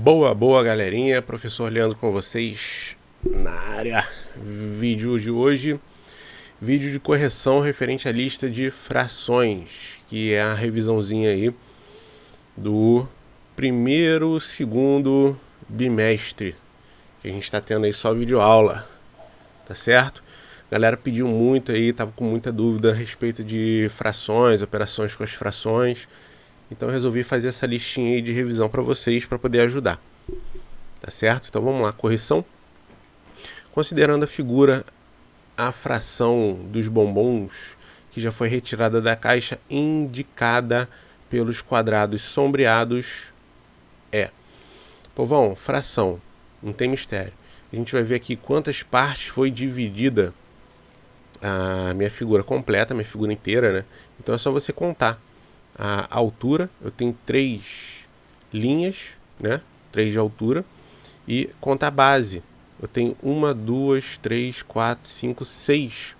Boa galerinha, professor Leandro com vocês na área. Vídeo de hoje, vídeo de correção referente à lista de frações, que é a revisãozinha aí do primeiro, segundo bimestre, que a gente está tendo aí só vídeo aula, tá certo? A galera pediu muito aí, tava com muita dúvida a respeito de frações, operações com as frações. Então eu resolvi fazer essa listinha aí de revisão para vocês, para poder ajudar. Tá certo? Então vamos lá, correção. Considerando a figura, a fração dos bombons, que já foi retirada da caixa, indicada pelos quadrados sombreados, é. Povão, fração, não tem mistério. A gente vai ver aqui quantas partes foi dividida a minha figura completa, a minha figura inteira, né? Então é só você contar a altura. Eu tenho 3 linhas, né? 3 de altura. E contar a base. Eu tenho 1, 2, 3, 4, 5, 6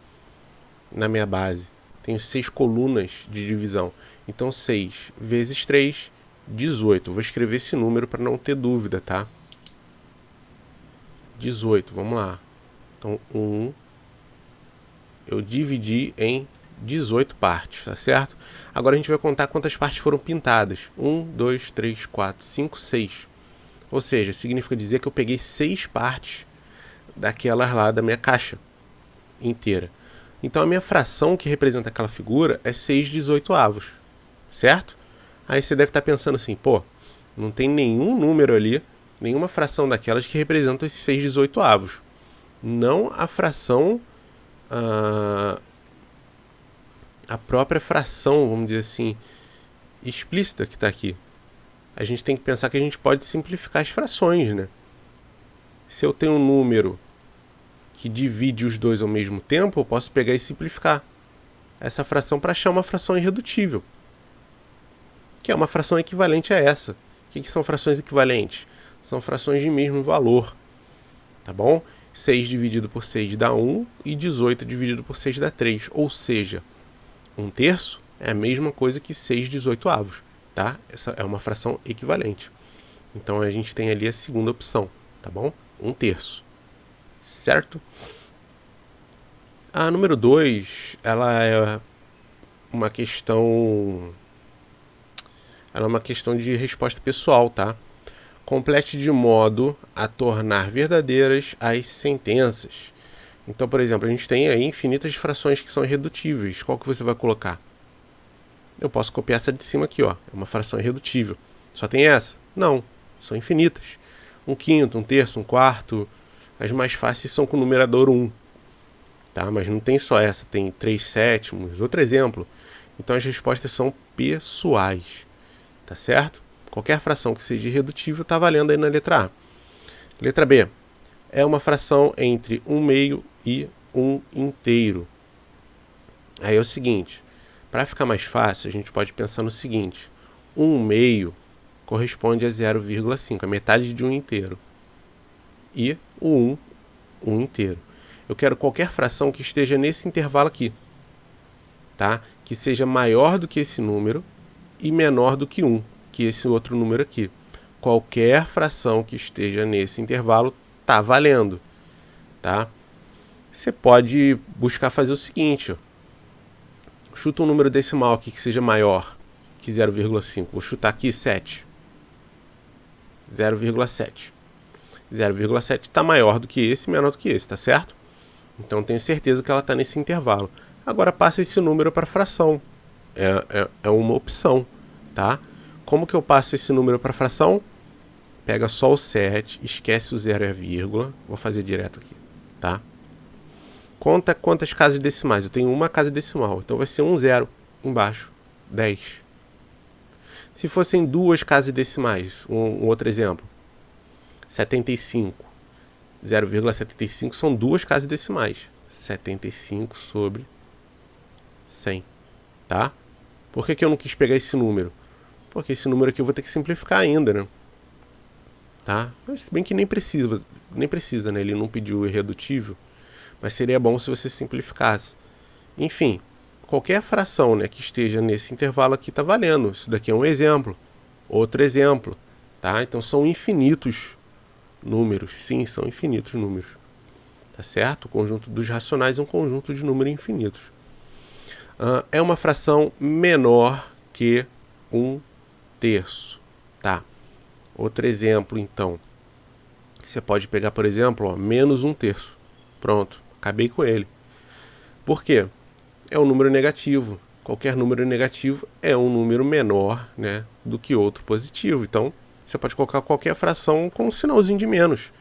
na minha base. Tenho 6 colunas de divisão. Então 6 vezes 3, 18. Vou escrever esse número para não ter dúvida, tá? 18, vamos lá. Então 1, eu dividi em 18 partes, tá certo? Agora a gente vai contar quantas partes foram pintadas. 1, 2, 3, 4, 5, 6. Ou seja, significa dizer que eu peguei 6 partes daquelas lá da minha caixa inteira. Então a minha fração que representa aquela figura é 6/18, certo? Aí você deve estar pensando assim, pô, não tem nenhum número ali, nenhuma fração daquelas que representam esses 6/18. Não a fração... a própria fração, vamos dizer assim, explícita que está aqui. A gente tem que pensar que a gente pode simplificar as frações, né? Se eu tenho um número que divide os dois ao mesmo tempo, eu posso pegar e simplificar essa fração para achar uma fração irredutível, que é uma fração equivalente a essa. O que são frações equivalentes? São frações de mesmo valor, tá bom? 6 dividido por 6 dá 1 e 18 dividido por 6 dá 3. Ou seja, 1/3 é a mesma coisa que 6/18, tá? Essa é uma fração equivalente. Então a gente tem ali a segunda opção, tá bom? 1/3, certo? A número 2, ela é uma questão de resposta pessoal, tá? Complete de modo a tornar verdadeiras as sentenças. Então, por exemplo, a gente tem aí infinitas frações que são irredutíveis. Qual que você vai colocar? Eu posso copiar essa de cima aqui, ó. É uma fração irredutível. Só tem essa? Não, são infinitas. 1/5, 1/3, 1/4. As mais fáceis são com o numerador 1. Tá? Mas não tem só essa, tem 3/7. Outro exemplo. Então as respostas são pessoais. Tá certo? Qualquer fração que seja irredutível está valendo aí na letra A. Letra B. É uma fração entre 1/2 e 1/inteiro. Aí é o seguinte, para ficar mais fácil, a gente pode pensar no seguinte: 1/2 corresponde a 0,5, a metade de 1 inteiro. E o 1 inteiro. Eu quero qualquer fração que esteja nesse intervalo aqui, tá? Que seja maior do que esse número e menor do que 1, que esse outro número aqui. Qualquer fração que esteja nesse intervalo tá valendo, tá? Você pode buscar fazer o seguinte, ó. Chuta um número decimal aqui que seja maior que 0,5. Vou chutar aqui 7. 0,7. 0,7 está maior do que esse e menor do que esse, tá certo? Então tenho certeza que ela está nesse intervalo. Agora passa esse número para fração. É uma opção, tá? Como que eu passo esse número para fração? Pega só o 7, esquece o 0 e a vírgula. Vou fazer direto aqui, tá? Conta quantas casas decimais. Eu tenho uma casa decimal, então vai ser 1 0 embaixo. 10. Se fossem 2 casas decimais, um outro exemplo. 75. 0,75 são 2 casas decimais. 75 sobre 100, tá? Por que eu não quis pegar esse número? Porque esse número aqui eu vou ter que simplificar ainda, né? Tá? Mas se bem que nem precisa, né? Ele não pediu irredutível, mas seria bom se você simplificasse. Enfim, qualquer fração, né, que esteja nesse intervalo aqui está valendo. Isso daqui é um exemplo. Outro exemplo, tá? Então são infinitos números, sim, são infinitos números, tá certo? O conjunto dos racionais é um conjunto de números infinitos. É uma fração menor que 1/3, tá? Outro exemplo, então, você pode pegar, por exemplo, ó, menos 1/3. Pronto, acabei com ele. Por quê? É um número negativo. Qualquer número negativo é um número menor, né, do que outro positivo. Então, você pode colocar qualquer fração com um sinalzinho de menos.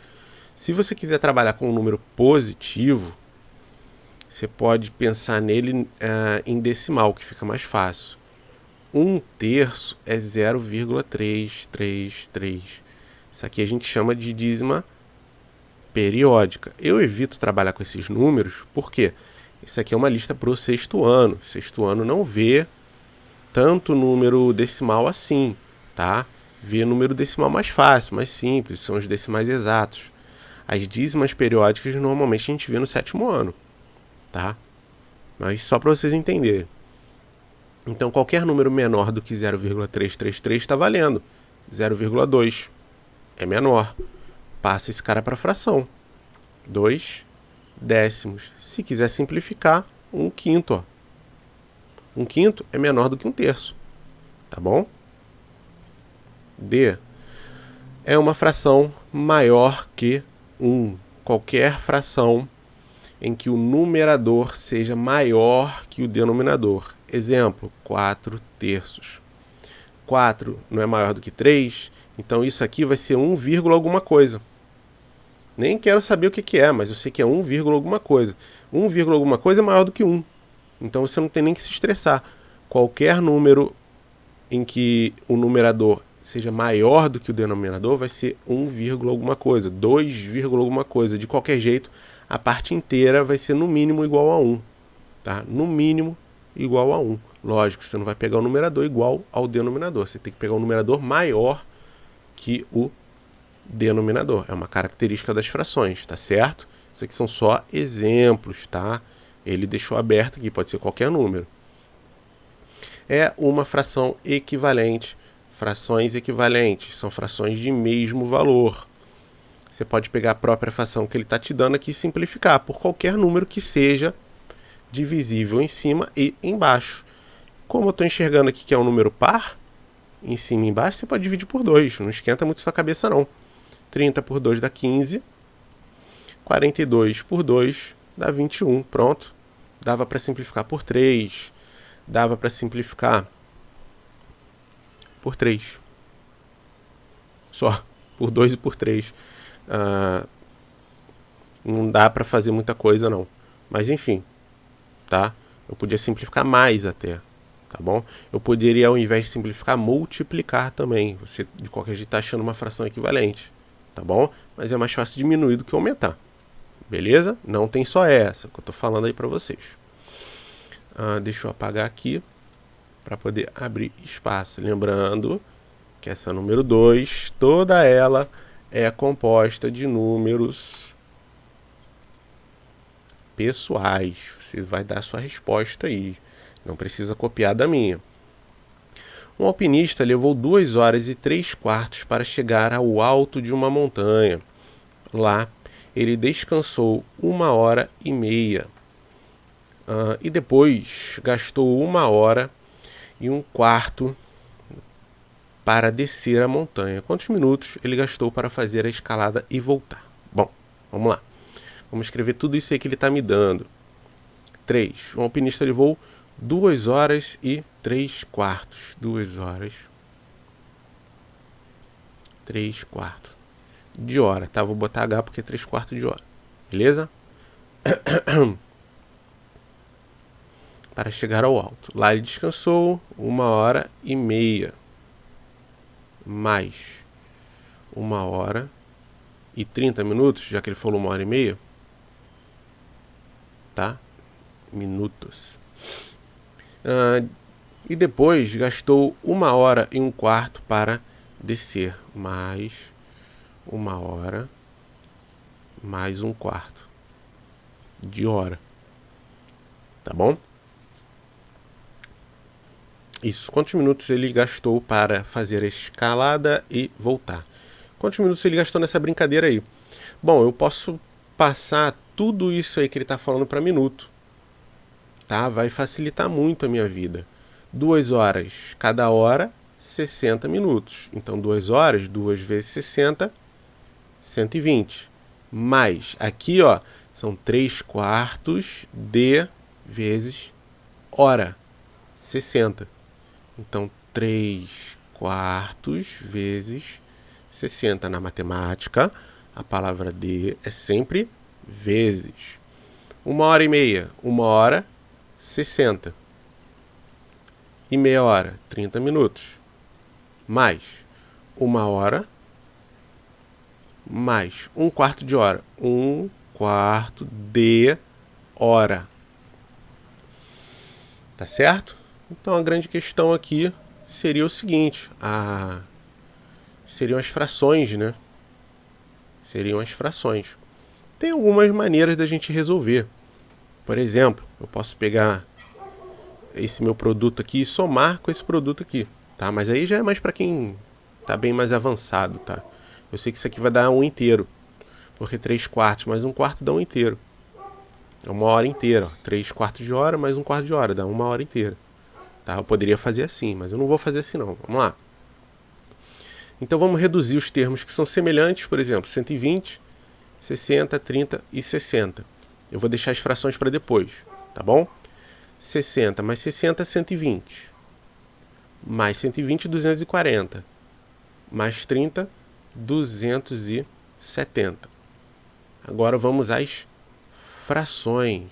Se você quiser trabalhar com um número positivo, você pode pensar nele em decimal, que fica mais fácil. 1/3 é 0,333. Isso aqui a gente chama de dízima periódica. Eu evito trabalhar com esses números, porque isso aqui é uma lista para o sexto ano. O sexto ano não vê tanto número decimal assim, tá? Vê número decimal mais fácil, mais simples, são os decimais exatos. As dízimas periódicas normalmente a gente vê no sétimo ano, tá? Mas só para vocês entenderem. Então qualquer número menor do que 0,333 está valendo. 0,2 é menor. Passa esse cara para fração. 2 décimos. Se quiser simplificar, 1/5. Ó. 1/5 é menor do que 1/3. Tá bom? D é uma fração maior que 1. Qualquer fração em que o numerador seja maior que o denominador. Exemplo, 4/3. 4 não é maior do que 3, então isso aqui vai ser 1, alguma coisa. Nem quero saber o que é, mas eu sei que é 1, alguma coisa. 1, alguma coisa é maior do que 1. Então você não tem nem que se estressar. Qualquer número em que o numerador seja maior do que o denominador vai ser 1, alguma coisa, 2, alguma coisa. De qualquer jeito, a parte inteira vai ser no mínimo igual a 1. Tá? No mínimo igual a 1. Lógico, você não vai pegar o numerador igual ao denominador. Você tem que pegar o numerador maior que o denominador. É uma característica das frações, tá certo? Isso aqui são só exemplos, tá? Ele deixou aberto aqui, pode ser qualquer número. É uma fração equivalente. Frações equivalentes são frações de mesmo valor. Você pode pegar a própria fração que ele está te dando aqui e simplificar por qualquer número que seja divisível em cima e embaixo. Como eu estou enxergando aqui que é um número par, em cima e embaixo, você pode dividir por 2. Não esquenta muito sua cabeça, não. 30 por 2 dá 15. 42 por 2 dá 21. Pronto. Dava para simplificar por 3. Dava para simplificar por 3. Só. Por 2 e por 3. Não dá para fazer muita coisa, não. Mas, enfim. Tá? Eu podia simplificar mais até. Tá bom? Eu poderia, ao invés de simplificar, multiplicar também. Você, de qualquer jeito, está achando uma fração equivalente. Tá bom? Mas é mais fácil diminuir do que aumentar. Beleza? Não tem só essa que eu estou falando aí para vocês. Deixa eu apagar aqui para poder abrir espaço. Lembrando que essa número 2, toda ela é composta de números pessoais. Você vai dar a sua resposta aí. Não precisa copiar da minha. Um alpinista levou 2 horas e 3/4 para chegar ao alto de uma montanha. Lá, ele descansou 1h30. E depois gastou 1h01/4 para descer a montanha. Quantos minutos ele gastou para fazer a escalada e voltar? Bom, vamos lá. Vamos escrever tudo isso aí que ele está me dando. 3. Um alpinista levou 2 horas e 3/4. 2 horas 3/4 de hora, tá? Vou botar H porque é 3/4 de hora. Beleza? Para chegar ao alto. Lá ele descansou 1h30. Mais 1h30, já que ele falou 1h30. Tá? Minutos. E depois gastou 1h01/4 para descer. Mais 1h mais 1/4 de hora. Tá bom? Isso, quantos minutos ele gastou para fazer a escalada e voltar? Quantos minutos ele gastou nessa brincadeira aí? Bom, eu posso passar tudo isso aí que ele está falando para minuto, tá? Vai facilitar muito a minha vida. 2 horas cada hora, 60 minutos. Então 2 horas, 2 vezes 60, 120. Mais, aqui ó, são 3/4 de vezes hora, 60. Então 3/4 vezes 60. Na matemática, a palavra de é sempre vezes. 1h30, 1 hora, 60. E meia hora, 30 minutos. Mais 1 hora, mais 1/4 de hora. 1/4 de hora. Tá certo? Então a grande questão aqui seria o seguinte: seriam as frações, né? Seriam as frações. Tem algumas maneiras da gente resolver. Por exemplo, eu posso pegar esse meu produto aqui e somar com esse produto aqui, tá? Mas aí já é mais para quem tá bem mais avançado, tá? Eu sei que isso aqui vai dar 1 inteiro, porque 3/4 mais 1/4 dá 1 inteiro. É 1 hora inteira, ó. 3/4 de hora mais 1/4 de hora, dá 1 hora inteira. Tá? Eu poderia fazer assim, mas eu não vou fazer assim não. Vamos lá. Então vamos reduzir os termos que são semelhantes, por exemplo, 120, 60, 30 e 60. Eu vou deixar as frações para depois, tá bom? 60 mais 60, 120. Mais 120, 240. Mais 30, 270. Agora vamos às frações.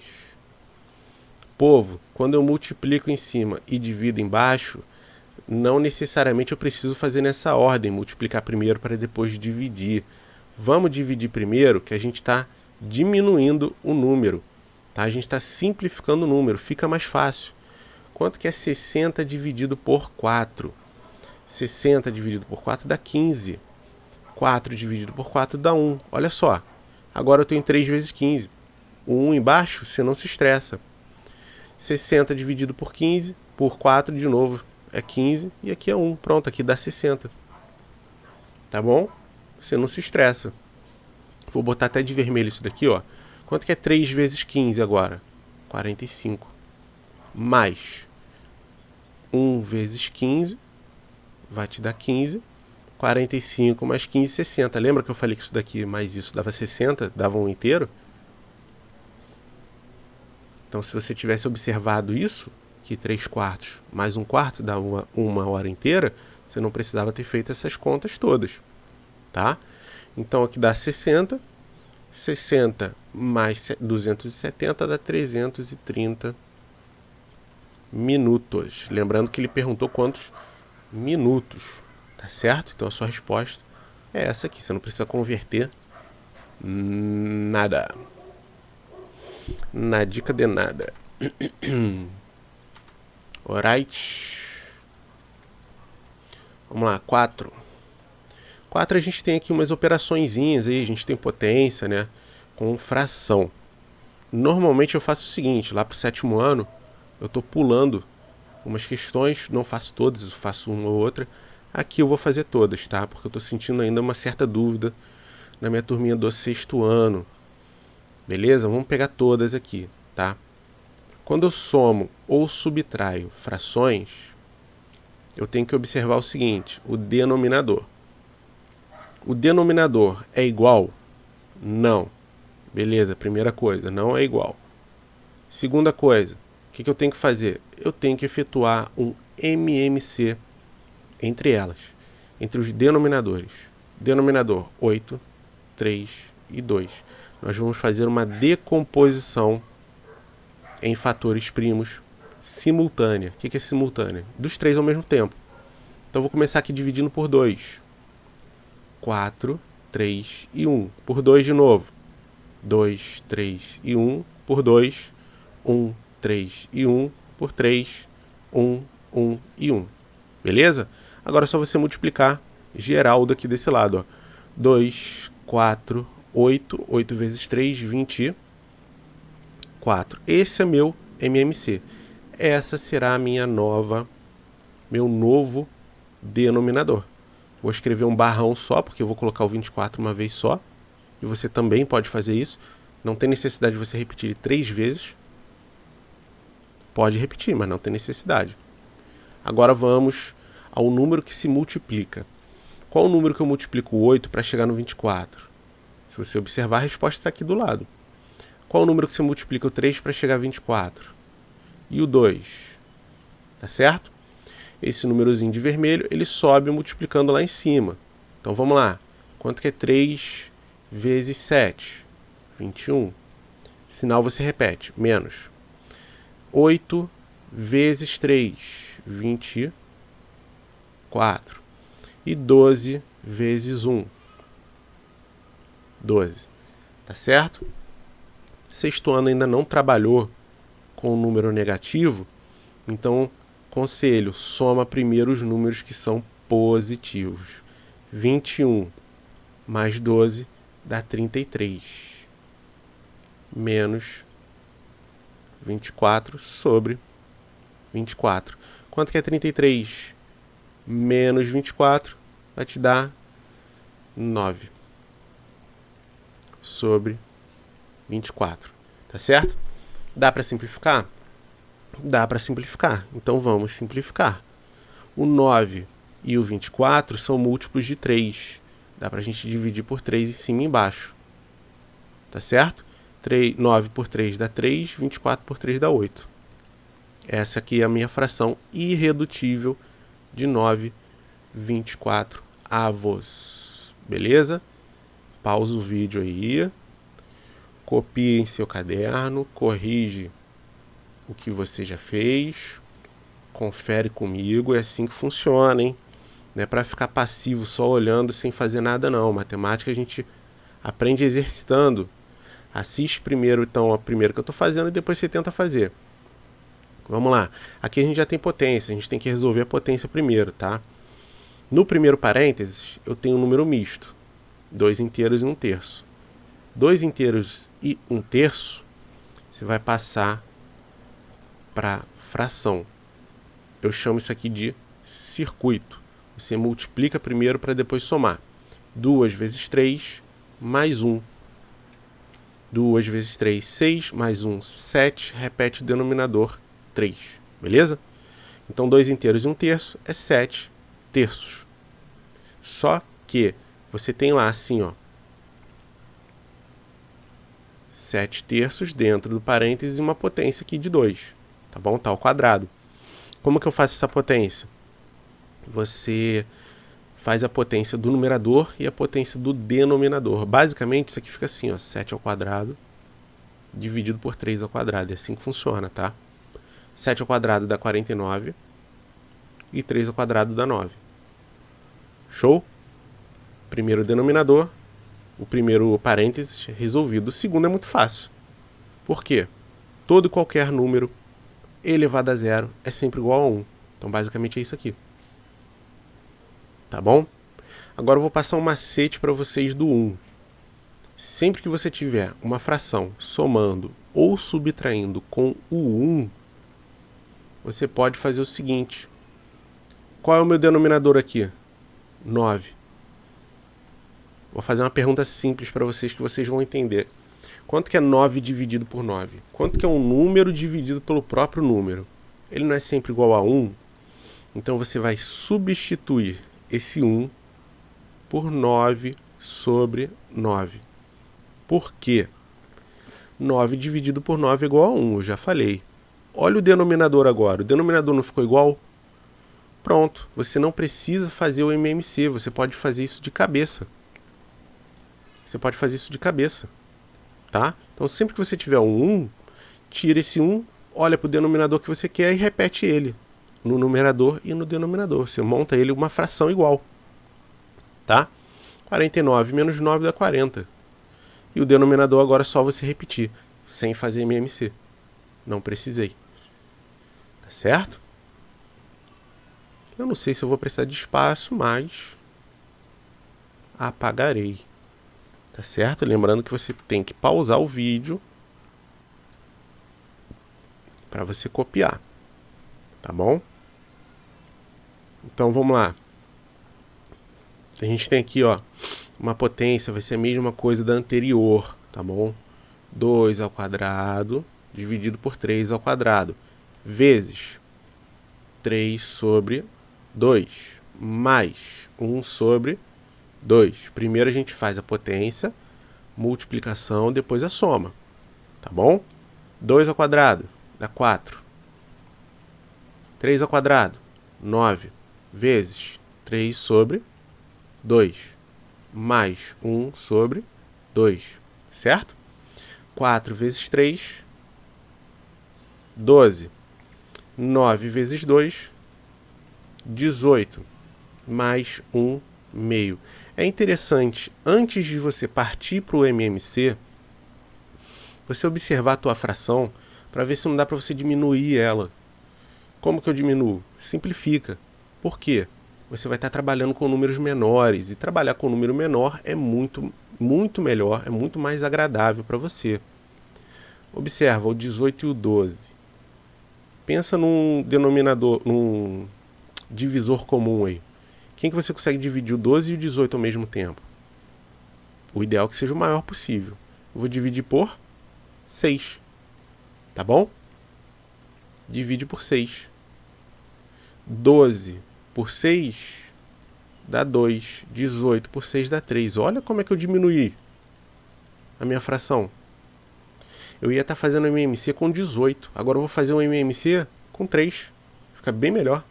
Povo, quando eu multiplico em cima e divido embaixo, não necessariamente eu preciso fazer nessa ordem, multiplicar primeiro para depois dividir. Vamos dividir primeiro, que a gente está diminuindo o número. Tá? A gente está simplificando o número, fica mais fácil. Quanto que é 60 dividido por 4? 60 dividido por 4 dá 15. 4 dividido por 4 dá 1. Olha só, agora eu tenho 3 vezes 15. O 1 embaixo, você não se estressa. 60 dividido por 15, por 4 de novo, é 15. E aqui é 1. Pronto, aqui dá 60. Tá bom? Você não se estressa. Vou botar até de vermelho isso daqui, ó. Quanto que é 3 vezes 15 agora? 45. Mais 1 vezes 15 vai te dar 15. 45 mais 15, 60. Lembra que eu falei que isso daqui mais isso dava 60? Dava 1 inteiro? Então, se você tivesse observado isso, que 3/4 mais 1/4 dá uma hora inteira, você não precisava ter feito essas contas todas, tá? Então, aqui dá 60. 60 mais 270 dá 330 minutos. Lembrando que ele perguntou quantos minutos, tá certo? Então, a sua resposta é essa aqui. Você não precisa converter nada. Na dica de nada. Alright. Vamos lá, 4. 4 a gente tem aqui umas operaçõezinhas aí, a gente tem potência, né? Com fração. Normalmente eu faço o seguinte, lá pro 7º ano, eu tô pulando umas questões, não faço todas, eu faço uma ou outra. Aqui eu vou fazer todas, tá? Porque eu tô sentindo ainda uma certa dúvida na minha turminha do 6º ano. Beleza? Vamos pegar todas aqui, tá? Quando eu somo ou subtraio frações, eu tenho que observar o seguinte, o denominador. O denominador é igual? Não. Beleza, primeira coisa, não é igual. Segunda coisa, o que eu tenho que fazer? Eu tenho que efetuar um MMC entre elas, entre os denominadores. Denominador 8, 3 e 2. Nós vamos fazer uma decomposição em fatores primos simultânea. O que é simultânea? Dos 3 ao mesmo tempo. Então, eu vou começar aqui dividindo por 2. 4, 3 e 1. Por 2 de novo. 2, 3 e 1. Por 2, 1, 3 e 1. Por 3, 1, 1 e 1. Beleza? Agora é só você multiplicar geral daqui desse lado. Ó. 2, 4, 8. 8 vezes 3, 24. Esse é meu MMC. Essa será a minha nova meu novo denominador. Vou escrever um barrão só, porque eu vou colocar o 24 uma vez só. E você também pode fazer isso. Não tem necessidade de você repetir 3 vezes. Pode repetir, mas não tem necessidade. Agora vamos ao número que se multiplica. Qual o número que eu multiplico o 8 para chegar no 24? Se você observar, a resposta está aqui do lado. Qual o número que você multiplica o 3 para chegar a 24? E o 2? Tá certo? Esse númerozinho de vermelho, ele sobe multiplicando lá em cima. Então vamos lá. Quanto que é 3 vezes 7? 21. Sinal você repete. Menos. 8 vezes 3. 24. E 12 vezes 1. 12. Tá certo? Sexto ano ainda não trabalhou com o número negativo, então, conselho, soma primeiro os números que são positivos. 21 mais 12 dá 33. Menos 24 sobre 24. Quanto que é 33? Menos 24 vai te dar 9 sobre 24. Tá certo? Dá para simplificar? Dá para simplificar. Então vamos simplificar. O 9 e o 24 são múltiplos de 3. Dá para a gente dividir por 3 em cima e embaixo. Tá certo? 9 por 3 dá 3, 24 por 3 dá 8. Essa aqui é a minha fração irredutível de 9, 24 avos. Beleza? Pausa o vídeo aí. Copie em seu caderno. Corrige o que você já fez. Confere comigo. É assim que funciona, hein? Não é para ficar passivo só olhando sem fazer nada, não. Matemática a gente aprende exercitando. Assiste primeiro, então, a primeira que eu estou fazendo e depois você tenta fazer. Vamos lá. Aqui a gente já tem potência. A gente tem que resolver a potência primeiro, tá? No primeiro parênteses, eu tenho um número misto. 2 inteiros e 1 terço. 2 inteiros e 1 terço, você vai passar para fração. Eu chamo isso aqui de circuito. Você multiplica primeiro para depois somar. 2 vezes 3 mais 1. 2 vezes 3, 6, mais 1, 7. Repete o denominador, 3. Beleza? Então, 2 inteiros e 1 terço é 7 terços. Só que você tem lá assim, ó, 7 terços dentro do parênteses e uma potência aqui de 2. Tá bom? Tá ao quadrado. Como que eu faço essa potência? Você faz a potência do numerador e a potência do denominador. Basicamente, isso aqui fica assim, ó, 7 ao quadrado dividido por 3 ao quadrado. É assim que funciona, tá? 7 ao quadrado dá 49 e 3 ao quadrado dá 9. Show? Primeiro denominador, o primeiro parênteses resolvido. O segundo é muito fácil. Por quê? Todo e qualquer número elevado a zero é sempre igual a 1. Então, basicamente, é isso aqui. Tá bom? Agora eu vou passar um macete para vocês do 1. Sempre que você tiver uma fração somando ou subtraindo com o 1, você pode fazer o seguinte. Qual é o meu denominador aqui? 9. Vou fazer uma pergunta simples para vocês que vocês vão entender. Quanto que é 9 dividido por 9? Quanto que é um número dividido pelo próprio número? Ele não é sempre igual a 1? Então você vai substituir esse 1 por 9 sobre 9. Por quê? 9 dividido por 9 é igual a 1, eu já falei. Olha o denominador agora. O denominador não ficou igual? Pronto. Você não precisa fazer o MMC. Você pode fazer isso de cabeça. Você pode fazer isso de cabeça. Tá? Então, sempre que você tiver um 1, tira esse 1, olha para o denominador que você quer e repete ele no numerador e no denominador. Você monta ele uma fração igual. Tá? 49 menos 9 dá 40. E o denominador agora é só você repetir, sem fazer MMC. Não precisei. Tá certo? Eu não sei se eu vou precisar de espaço, mas apagarei. Tá certo? Lembrando que você tem que pausar o vídeo para você copiar. Tá bom? Então vamos lá. A gente tem aqui, ó, uma potência, vai ser a mesma coisa da anterior, tá bom? 2 ao quadrado dividido por 3 ao quadrado, vezes 3 sobre 2, mais 1 sobre 2. Primeiro a gente faz a potência, multiplicação, depois a soma, tá bom? 2 ao quadrado dá 4. 3 ao quadrado, 9, vezes 3 sobre 2, mais 1 sobre 2, certo? 4 vezes 3, 12. 9 vezes 2, 18, mais 1 meio. É interessante, antes de você partir para o MMC, você observar a tua fração para ver se não dá para você diminuir ela. Como que eu diminuo? Simplifica. Por quê? Você vai estar trabalhando com números menores, e trabalhar com número menor é muito melhor, é muito mais agradável para você. Observa o 18 e o 12. Pensa num denominador, num divisor comum aí. Quem que você consegue dividir o 12 e o 18 ao mesmo tempo? O ideal é que seja o maior possível. Eu vou dividir por 6. Tá bom? Divide por 6. 12 por 6 dá 2. 18 por 6 dá 3. Olha como é que eu diminuí a minha fração. Eu ia estar fazendo um MMC com 18. Agora eu vou fazer um MMC com 3. Fica bem melhor.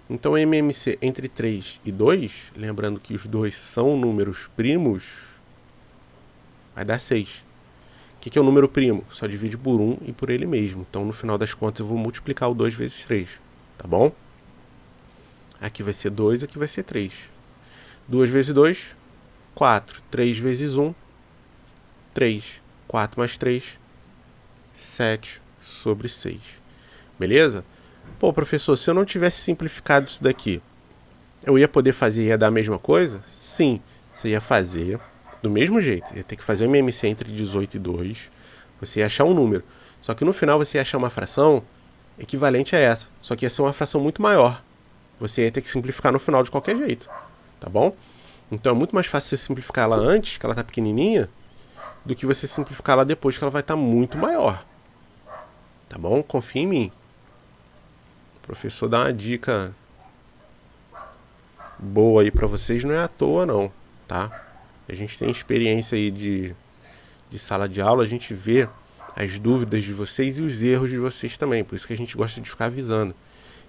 Então o MMC entre 3 e 2, lembrando que os dois são números primos, vai dar 6. O que é o número primo? Só divide por 1 e por ele mesmo. Então no final das contas eu vou multiplicar o 2 vezes 3. Tá bom? Aqui vai ser 2, aqui vai ser 3. 2 vezes 2, 4. 3 vezes 1, 3. 4 mais 3, 7 sobre 6. Beleza? Pô, professor, se eu não tivesse simplificado isso daqui, eu ia poder fazer e ia dar a mesma coisa? Sim, você ia fazer do mesmo jeito. Ia ter que fazer um MMC entre 18 e 2. Você ia achar um número. Só que no final você ia achar uma fração equivalente a essa. Só que ia ser uma fração muito maior. Você ia ter que simplificar no final de qualquer jeito. Tá bom? Então é muito mais fácil você simplificar ela antes, que ela tá pequenininha, do que você simplificar ela depois, que ela vai estar muito maior. Tá bom? Confia em mim. O professor dá uma dica boa aí pra vocês, não é à toa não, tá? A gente tem experiência aí de sala de aula, a gente vê as dúvidas de vocês e os erros de vocês também, por isso que a gente gosta de ficar avisando.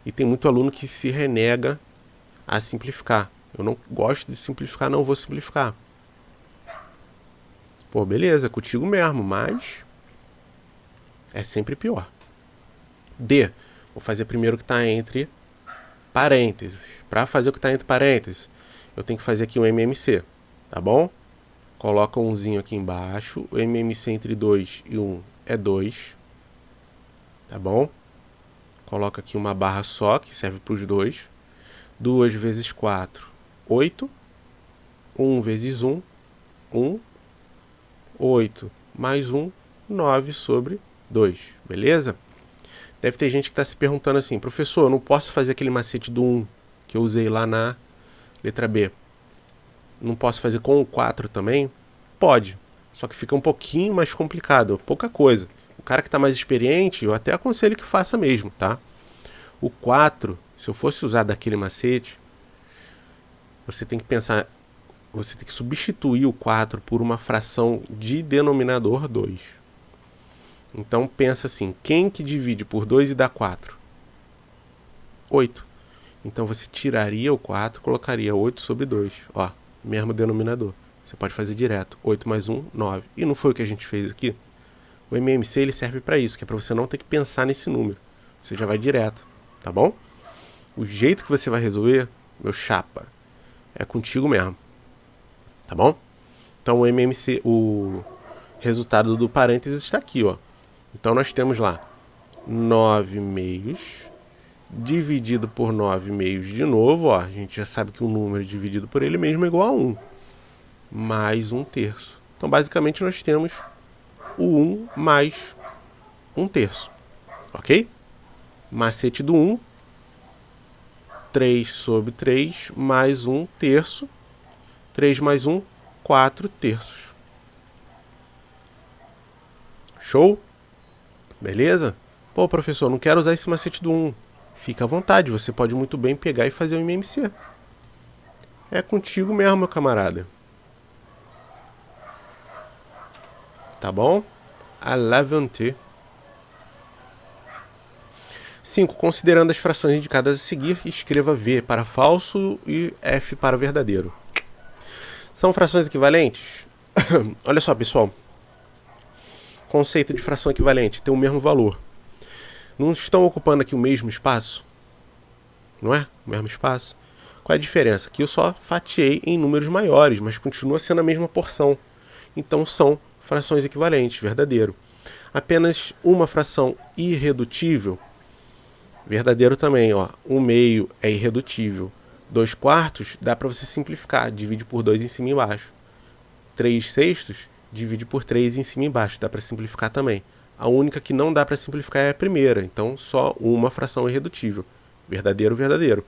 E tem muito aluno que se renega a simplificar. Eu não gosto de simplificar, não vou simplificar. Pô, beleza, contigo mesmo, mas é sempre pior. D, vou fazer primeiro o que está entre parênteses. Para fazer o que está entre parênteses, eu tenho que fazer aqui um MMC, tá bom? Coloca um umzinho aqui embaixo. O MMC entre 2 e 1 é 2, tá bom? Coloca aqui uma barra só, que serve para os dois. 2 vezes 4, 8. 1 vezes 1, 1. 8 mais 1, 9 sobre 2, beleza? Deve ter gente que está se perguntando assim, professor, eu não posso fazer aquele macete do 1 que eu usei lá na letra B. Não posso fazer com o 4 também? Pode, só que fica um pouquinho mais complicado, pouca coisa. O cara que está mais experiente, eu até aconselho que faça mesmo, tá? O 4, se eu fosse usar daquele macete, você tem que pensar, você tem que substituir o 4 por uma fração de denominador 2. Então pensa assim, quem que divide por 2 e dá 4? 8. Então você tiraria o 4, colocaria 8 sobre 2. Ó, mesmo denominador. Você pode fazer direto. 8 mais 1, 9. E não foi o que a gente fez aqui? O MMC ele serve para isso, que é para você não ter que pensar nesse número. Você já vai direto, tá bom? O jeito que você vai resolver, meu chapa, é contigo mesmo. Tá bom? Então o MMC, o resultado do parênteses está aqui, ó. Então nós temos lá 9 meios dividido por 9 meios de novo, ó. A gente já sabe que um número dividido por ele mesmo é igual a 1. Mais 1/3. Então basicamente nós temos o 1 mais 1/3. Ok? Macete do 1. 3 sobre 3 mais 1 terço. 3 mais 1, 4 terços. Show? Beleza? Pô, professor, não quero usar esse macete do 1. Fica à vontade, você pode muito bem pegar e fazer o MMC. É contigo mesmo, meu camarada. Tá bom? A levante. 5. Considerando as frações indicadas a seguir, escreva V para falso e F para verdadeiro. São frações equivalentes? Olha só, pessoal. Conceito de fração equivalente, tem o mesmo valor. Não estão ocupando aqui o mesmo espaço? Não é? O mesmo espaço. Qual é a diferença? Aqui eu só fatiei em números maiores, mas continua sendo a mesma porção. Então são frações equivalentes, verdadeiro. Apenas uma fração irredutível, verdadeiro também, ó. 1/2 é irredutível. 2/4 dá para você simplificar, divide por 2 em cima e embaixo. 3/6 divide por 3 em cima e embaixo, dá para simplificar também. A única que não dá para simplificar é a primeira, então só uma fração irredutível. Verdadeiro, verdadeiro.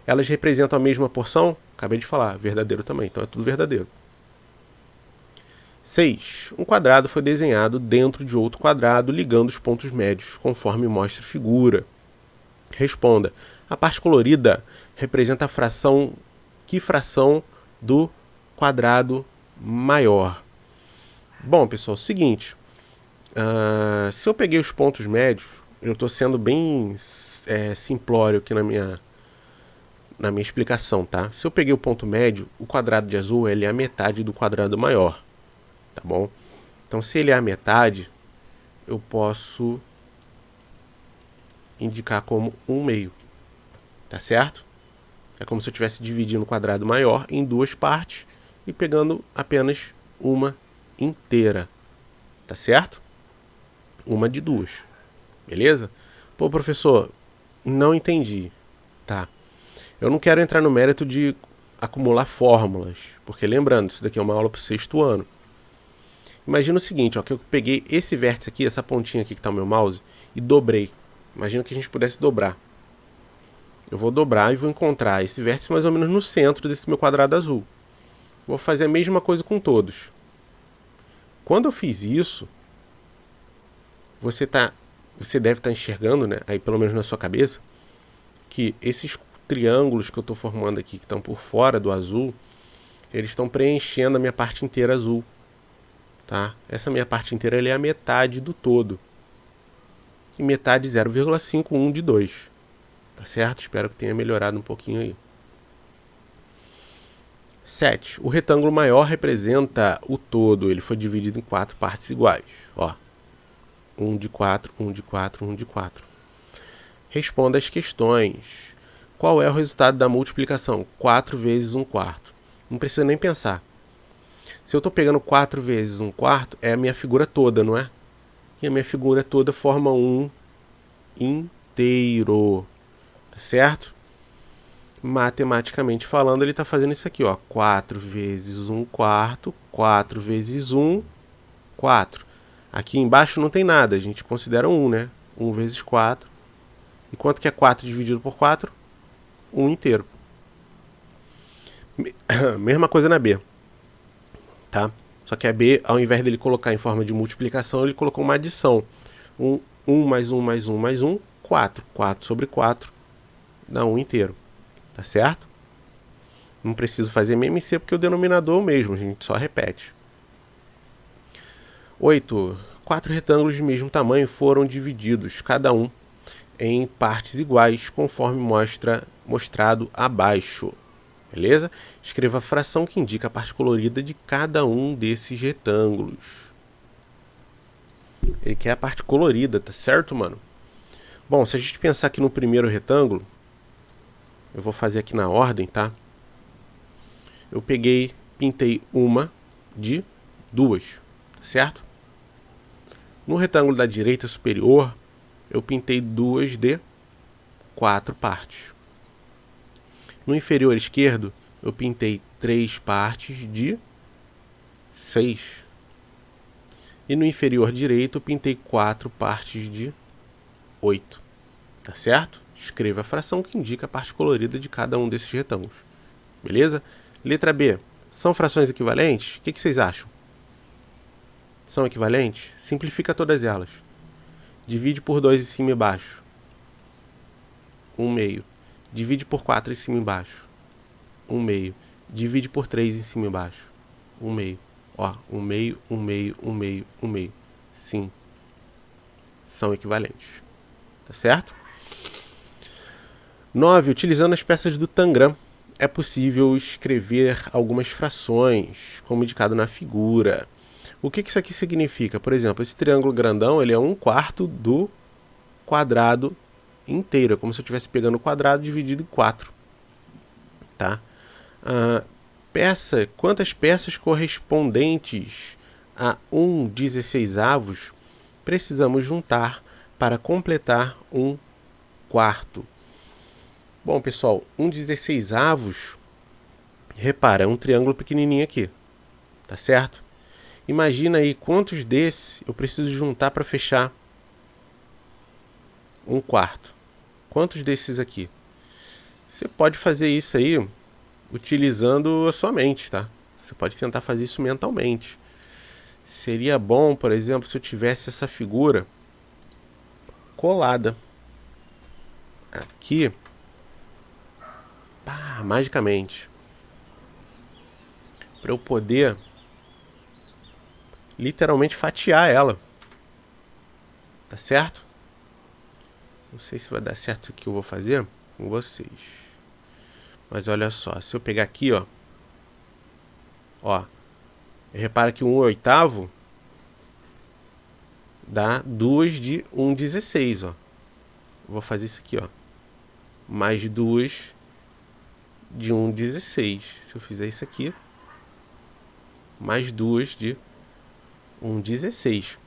Elas representam a mesma porção? Acabei de falar, verdadeiro também, então é tudo verdadeiro. 6. Um quadrado foi desenhado dentro de outro quadrado, ligando os pontos médios, conforme mostra a figura. Responda. A parte colorida representa a fração... Que fração do quadrado maior? Bom, pessoal, é o seguinte. Se eu peguei os pontos médios, eu estou sendo bem simplório aqui na minha explicação, tá? Se eu peguei o ponto médio, o quadrado de azul ele é a metade do quadrado maior, tá bom? Então, se ele é a metade, eu posso indicar como 1/2, tá certo? É como se eu estivesse dividindo o quadrado maior em duas partes e pegando apenas uma inteira, tá certo? Uma de duas, beleza? Pô, professor, não entendi, tá? Eu não quero entrar no mérito de acumular fórmulas, porque lembrando, isso daqui é uma aula para o 6º ano. Imagina o seguinte, ó, que eu peguei esse vértice aqui, essa pontinha aqui que está o meu mouse, e dobrei. Imagina que a gente pudesse dobrar. Eu vou dobrar e vou encontrar esse vértice mais ou menos no centro desse meu quadrado azul. Vou fazer a mesma coisa com todos. Quando eu fiz isso, você deve estar enxergando, né, aí pelo menos na sua cabeça, que esses triângulos que eu estou formando aqui, que estão por fora do azul, eles estão preenchendo a minha parte inteira azul. Tá? Essa minha parte inteira é a metade do todo. E metade 0,51 de 2. Tá certo? Espero que tenha melhorado um pouquinho aí. 7. O retângulo maior representa o todo. Ele foi dividido em 4 partes iguais. Ó. 1 de 4, 1 de 4, 1 de 4. Responda as questões. Qual é o resultado da multiplicação? 4 vezes 1/4. Não precisa nem pensar. Se eu estou pegando 4 vezes 1/4, é a minha figura toda, não é? E a minha figura toda forma um inteiro. Tá certo? Matematicamente falando, ele está fazendo isso aqui, ó. 4 vezes 1/4, 4 vezes 1, 4. Aqui embaixo não tem nada, a gente considera 1, né? 1 vezes 4. E quanto que é 4 dividido por 4? 1 inteiro. Mesma coisa na B. Tá? Só que a B, ao invés dele colocar em forma de multiplicação, ele colocou uma adição. 1 mais 1 mais 1 mais 1, 4. 4 sobre 4 dá 1 inteiro. Tá certo? Não preciso fazer MMC porque o denominador é o mesmo, a gente só repete. 8. 4 retângulos de mesmo tamanho foram divididos, cada um em partes iguais, conforme mostrado abaixo. Beleza? Escreva a fração que indica a parte colorida de cada um desses retângulos. Ele quer a parte colorida, tá certo, mano? Bom, se a gente pensar aqui no primeiro retângulo, eu vou fazer aqui na ordem, tá? Eu pintei uma de duas, certo? No retângulo da direita superior, eu pintei duas de 4 partes. No inferior esquerdo, eu pintei 3 partes de 6. E no inferior direito, eu pintei 4 partes de 8. Tá certo? Escreva a fração que indica a parte colorida de cada um desses retângulos. Beleza? Letra B. São frações equivalentes? O que vocês acham? São equivalentes? Simplifica todas elas. Divide por 2 em cima e baixo. 1 meio. Divide por 4 em cima e baixo. 1 meio. Divide por 3 em cima e baixo. 1 meio. Ó, 1 meio, 1 meio, 1 meio, 1 meio. Sim. São equivalentes. Tá certo? 9. Utilizando as peças do Tangram, é possível escrever algumas frações, como indicado na figura. O que isso aqui significa? Por exemplo, esse triângulo grandão, ele é 1/4 do quadrado inteiro. É como se eu estivesse pegando o quadrado dividido em 4. Tá? Quantas peças correspondentes a 1/16 precisamos juntar para completar 1/4? Bom, pessoal, 1/16, repara, é um triângulo pequenininho aqui, tá certo? Imagina aí quantos desses eu preciso juntar para fechar 1/4. Quantos desses aqui? Você pode fazer isso aí utilizando a sua mente, tá? Você pode tentar fazer isso mentalmente. Seria bom, por exemplo, se eu tivesse essa figura colada aqui, magicamente, para eu poder literalmente fatiar ela. Tá certo? Não sei se vai dar certo isso que eu vou fazer com vocês. Mas olha só, se eu pegar aqui, ó, repara que 1/8 dá 2 de 1/16, ó. Vou fazer isso aqui, ó. Mais 2 de 1/16. Se eu fizer isso aqui, mais 2 de 1/16.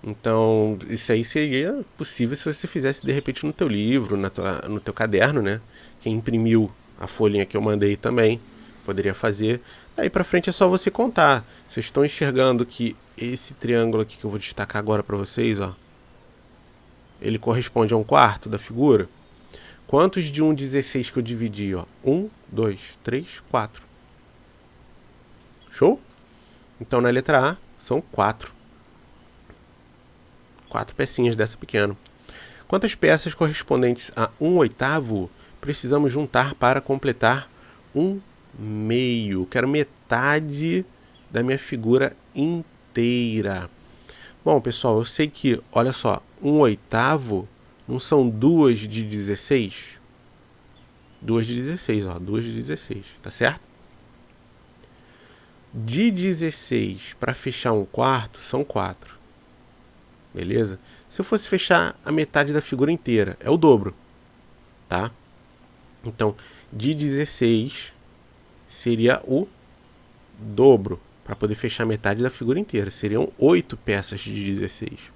Então, isso aí seria possível se você fizesse de repente no teu livro, no teu caderno, né? Quem imprimiu a folhinha que eu mandei também poderia fazer. Daí pra frente é só você contar. Vocês estão enxergando que esse triângulo aqui que eu vou destacar agora pra vocês, ó, ele corresponde a 1/4 da figura. Quantos de 1/16 que eu dividi, ó? 1, 2, 3, 4. Show? Então na letra A são 4. 4 pecinhas dessa pequena. Quantas peças correspondentes a 1/8 precisamos juntar para completar 1/2? Quero metade da minha figura inteira. Bom, pessoal, eu sei que, olha só, 1/8 não são 2 de 16? 2 de 16, ó, 2 de 16, tá certo? De 16 para fechar 1/4 são 4. Beleza? Se eu fosse fechar a metade da figura inteira, é o dobro, tá? Então, de 16 seria o dobro para poder fechar a metade da figura inteira. Seriam 8 peças de 16.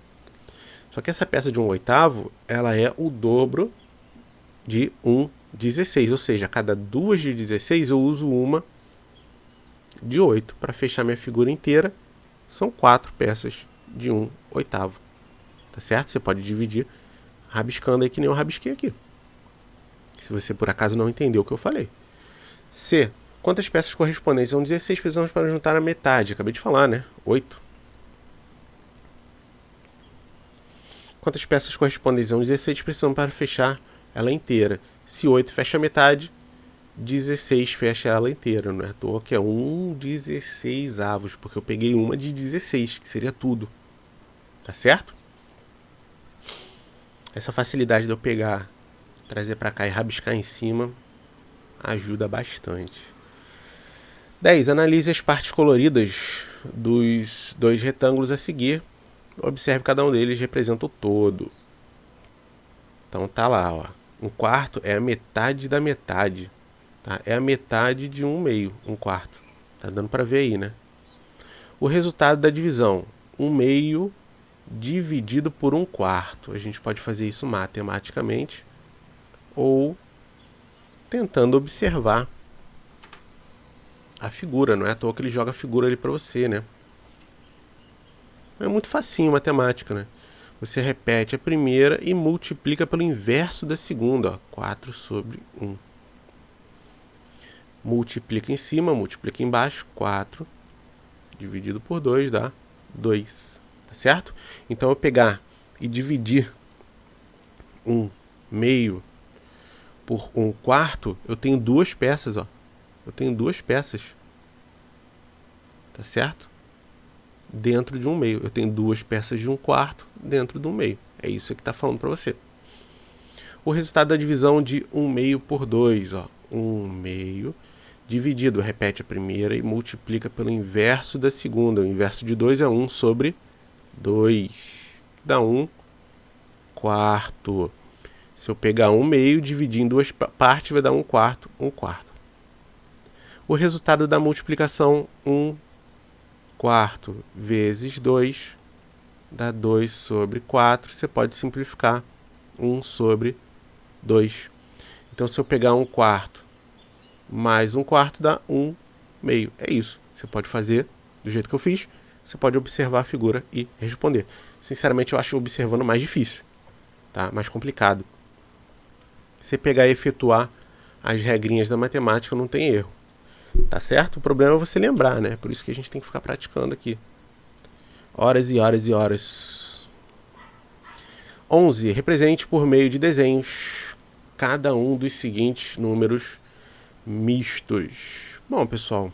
Só que essa peça de 1/8, ela é o dobro de 1/16. Ou seja, a cada 2 de 16 eu uso uma de 8 para fechar minha figura inteira. São 4 peças de 1/8. Tá certo? Você pode dividir rabiscando aí que nem eu rabisquei aqui. Se você por acaso não entendeu o que eu falei. C. Quantas peças correspondentes a 16 precisamos para juntar a metade? Acabei de falar, né? 8. Quantas peças correspondentes a 16 precisamos para fechar ela inteira? Se 8 fecha a metade, 16 fecha ela inteira. Não é à toa que é 1/16, porque eu peguei uma de 16, que seria tudo. Tá certo? Essa facilidade de eu pegar, trazer para cá e rabiscar em cima ajuda bastante. 10. Analise as partes coloridas dos 2 retângulos a seguir. Observe cada um deles representa o todo. Então tá lá, ó. 1/4 é a metade da metade. Tá? É a metade de 1/2, 1/4. Tá dando para ver aí, né? O resultado da divisão. 1/2 dividido por 1/4. A gente pode fazer isso matematicamente ou tentando observar a figura. Não é à toa que ele joga a figura ali para você, né? É muito facinho matemática, né? você repete a primeira e multiplica pelo inverso da segunda, ó, 4 sobre 1. Multiplica em cima, multiplica embaixo, 4 dividido por 2 dá 2, tá certo? Então eu pegar e dividir 1 meio por 1 quarto, eu tenho duas peças, ó. Eu tenho duas peças, tá certo? Dentro de 1 meio. Eu tenho duas peças de 1 quarto dentro de 1 meio. É isso que está falando para você. O resultado da divisão de 1 meio por 2, ó. 1 meio dividido, repete a primeira e multiplica pelo inverso da segunda. O inverso de 2 é 1 sobre 2, dá 1 quarto. Se eu pegar 1 meio, dividir em duas partes, vai dar 1 quarto, 1 quarto. O resultado da multiplicação, 1 quarto vezes 2, dá 2 sobre 4. Você pode simplificar, 1 sobre 2. Então, se eu pegar 1 quarto mais 1 quarto, dá 1 meio. É isso. Você pode fazer do jeito que eu fiz. Você pode observar a figura e responder. Sinceramente, eu acho observando mais difícil, tá? Mais complicado. Você pegar e efetuar as regrinhas da matemática, não tem erro. Tá certo? O problema é você lembrar, né? Por isso que a gente tem que ficar praticando aqui. Horas e horas e horas. 11. Represente por meio de desenhos cada um dos seguintes números mistos. Bom, pessoal,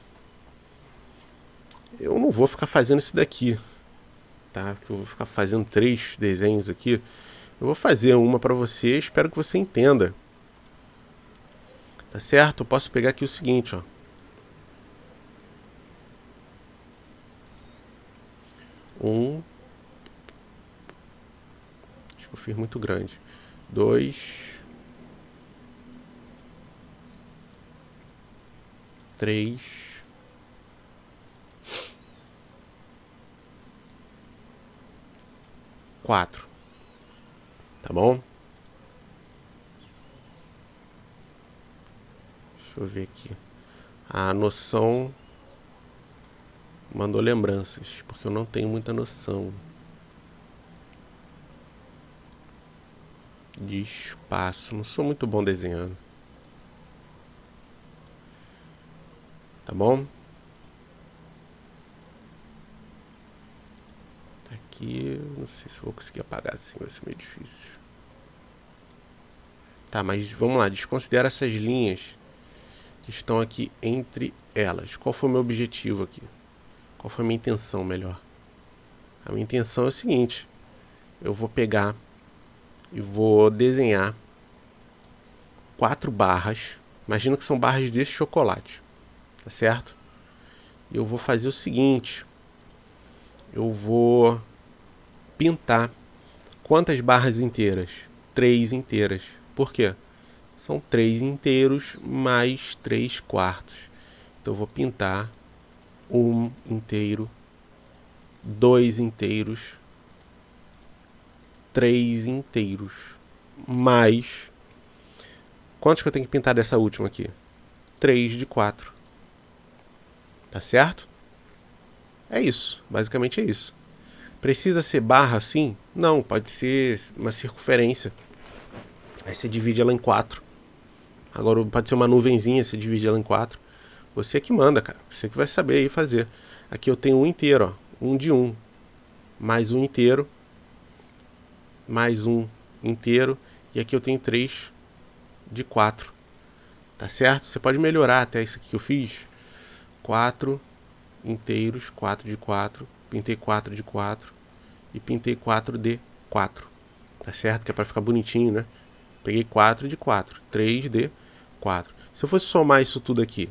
eu não vou ficar fazendo isso daqui, tá? Eu vou ficar fazendo 3 desenhos aqui. Eu vou fazer uma para você, espero que você entenda. Tá certo? Eu posso pegar aqui o seguinte, ó. 1. Acho que eu fiz muito grande. 2. 3. 4. Tá bom? Deixa eu ver aqui. A noção mandou lembranças, porque eu não tenho muita noção de espaço. Não sou muito bom desenhando. Tá bom? Aqui, não sei se vou conseguir apagar assim, vai ser meio difícil. Tá, mas vamos lá, desconsidera essas linhas que estão aqui entre elas. Qual foi o meu objetivo aqui? Qual foi a minha intenção, melhor? A minha intenção é o seguinte: eu vou pegar e vou desenhar 4 barras. Imagina que são barras desse chocolate, tá certo? E eu vou fazer o seguinte: eu vou pintar quantas barras inteiras? 3 inteiras. Por quê? São 3 inteiros mais 3 quartos. Então eu vou pintar 1 inteiro, 2 inteiros, 3 inteiros, mais... Quantos que eu tenho que pintar dessa última aqui? 3 de 4. Tá certo? É isso, basicamente é isso. Precisa ser barra assim? Não, pode ser uma circunferência. Aí você divide ela em 4. Agora pode ser uma nuvenzinha, você divide ela em 4. Você que manda, cara. Você que vai saber aí fazer. Aqui eu tenho um inteiro, ó. 1 de 1. Mais um inteiro. Mais um inteiro. E aqui eu tenho 3 de 4. Tá certo? Você pode melhorar até isso aqui que eu fiz. 4 inteiros, 4 de 4. Pintei 4 de 4. E pintei 4 de 4. Tá certo? Que é pra ficar bonitinho, né? Peguei 4 de 4. 3 de 4. Se eu fosse somar isso tudo aqui,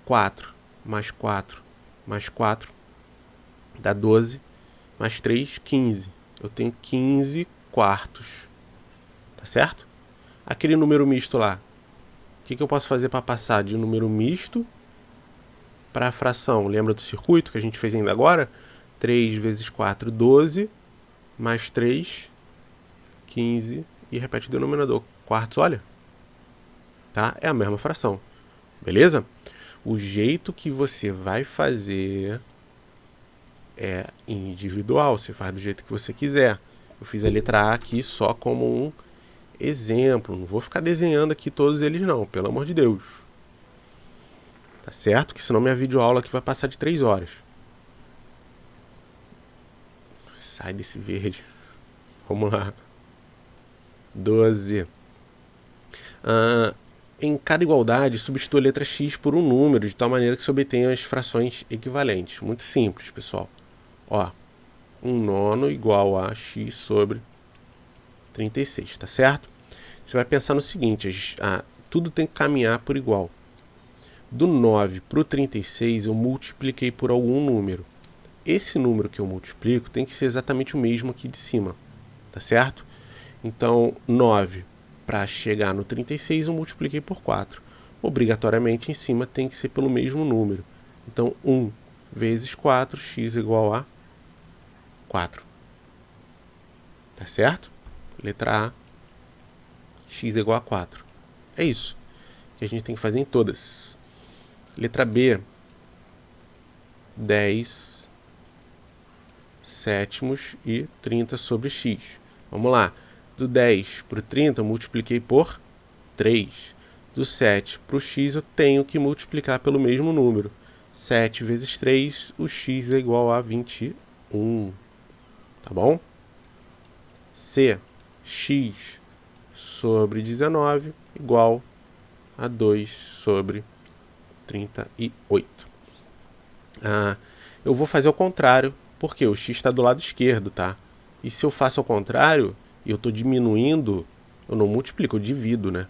4 mais 4 mais 4 dá 12. Mais 3, 15. Eu tenho 15 quartos. Tá certo? Aquele número misto lá. O que eu posso fazer para passar de número misto para a fração? Lembra do circuito que a gente fez ainda agora? 3 vezes 4, 12. Mais 3, 15. E repete o denominador. Quartos, olha. Tá? É a mesma fração. Beleza? O jeito que você vai fazer é individual. Você faz do jeito que você quiser. Eu fiz a letra A aqui só como um exemplo. Não vou ficar desenhando aqui todos eles não, pelo amor de Deus. Tá certo? Que senão minha videoaula aqui vai passar de 3 horas. Sai desse verde. Vamos lá. 12. Em cada igualdade, substitua a letra x por um número, de tal maneira que se obtenha as frações equivalentes. Muito simples, pessoal. Ó, 1/9 igual a x sobre 36, tá certo? Você vai pensar no seguinte, tudo tem que caminhar por igual. Do 9 para o 36 eu multipliquei por algum número. Esse número que eu multiplico tem que ser exatamente o mesmo aqui de cima, tá certo? Então, 9 para chegar no 36 eu multipliquei por 4. Obrigatoriamente em cima tem que ser pelo mesmo número. Então, 1 vezes 4, x igual a 4. Tá certo? Letra A, x igual a 4. É isso que a gente tem que fazer em todas. Letra B, 10 sétimos e 30 sobre x. Vamos lá. Do 10 para o 30 eu multipliquei por 3. Do 7 para o x eu tenho que multiplicar pelo mesmo número. 7 vezes 3, o x é igual a 21. Tá bom? C, x sobre 19 igual a 2 sobre 38. Eu vou fazer ao contrário, porque o x está do lado esquerdo, tá? E se eu faço ao contrário, e eu estou diminuindo, eu não multiplico, eu divido, né?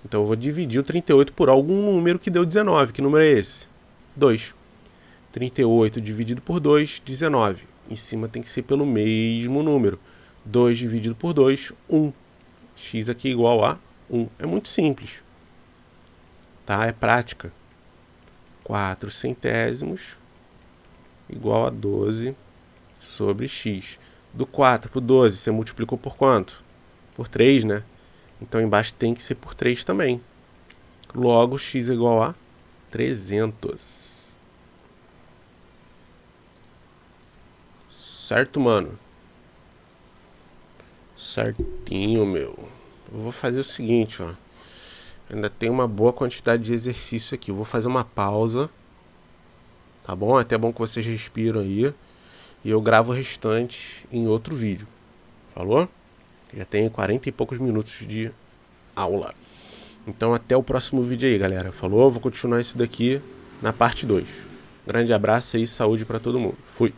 Então eu vou dividir o 38 por algum número que deu 19. Que número é esse? 2. 38 dividido por 2, 19. Em cima tem que ser pelo mesmo número. 2 dividido por 2, 1. X aqui igual a 1. É muito simples. Tá? É prática. 4 centésimos igual a 12 sobre x. Do 4 para o 12, você multiplicou por quanto? Por 3, né? Então embaixo tem que ser por 3 também. Logo, x é igual a 300. Certo, mano? Certinho, meu. Eu vou fazer o seguinte, ó. Ainda tem uma boa quantidade de exercício aqui. Eu vou fazer uma pausa. Tá bom? É até bom que vocês respiram aí. E eu gravo o restante em outro vídeo. Falou? Já tem 40 e poucos minutos de aula. Então até o próximo vídeo aí, galera. Falou? Vou continuar isso daqui na parte 2. Grande abraço aí, saúde pra todo mundo. Fui!